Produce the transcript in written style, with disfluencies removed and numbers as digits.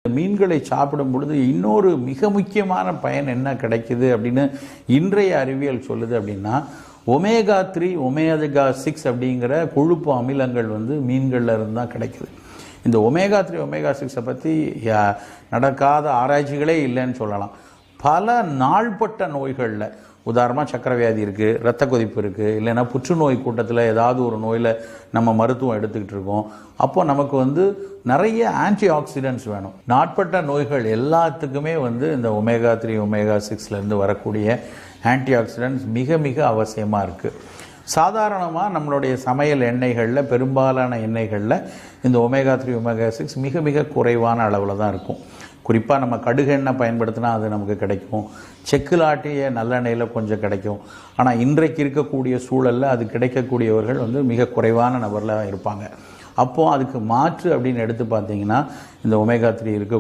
மீன்களை சாப்பிடும் பொழுது இன்னொரு மிக முக்கியமான பயன் என்ன கிடைக்குது அப்படின்னு இன்றைய அறிவியல் சொல்லுது அப்படின்னா, ஒமேகா 3 ஒமேகா 6 அப்படிங்கிற கொழுப்பு அமிலங்கள் மீன்கள்ல இருந்து தான் கிடைக்குது. இந்த ஒமேகா 3 ஒமேகா 6 பற்றி நடக்காத ஆராய்ச்சிகளே இல்லைன்னு சொல்லலாம். பல நாள்பட்ட நோய்களில், உதாரணமாக சக்கரை வியாதி இருக்குது, இரத்த கொதிப்பு இருக்குது, இல்லைன்னா புற்றுநோய் கூட்டத்தில் ஏதாவது ஒரு நோயில் நம்ம மருத்துவம் எடுத்துக்கிட்டு இருக்கோம். அப்போ நமக்கு நிறைய ஆன்டி ஆக்சிடென்ட்ஸ் வேணும். நாட்பட்ட நோய்கள் எல்லாத்துக்குமே இந்த ஒமேகா 3 ஒமேகா 6லேருந்து வரக்கூடிய ஆன்டி ஆக்சிடென்ட்ஸ் மிக மிக அவசியமாக இருக்குது. சாதாரணமாக நம்மளுடைய சமையல் எண்ணெய்களில், பெரும்பாலான எண்ணெய்களில் இந்த ஒமேகா 3 ஒமேகா 6 மிக மிக குறைவான அளவில் தான் இருக்கும். குறிப்பாக நம்ம கடுகு எண்ணெய் பயன்படுத்தினா அது நமக்கு கிடைக்கும். செக்கில் ஆட்டிய நல்லெண்ணெயில் கொஞ்சம் கிடைக்கும். ஆனால் இன்றைக்கு இருக்கக்கூடிய சூழலில் அது கிடைக்கக்கூடியவர்கள் மிக குறைவான நபரில் இருப்பாங்க. அப்போது அதுக்கு மாற்று அப்படின்னு எடுத்து பார்த்தீங்கன்னா இந்த ஒமேகா 3 இருக்க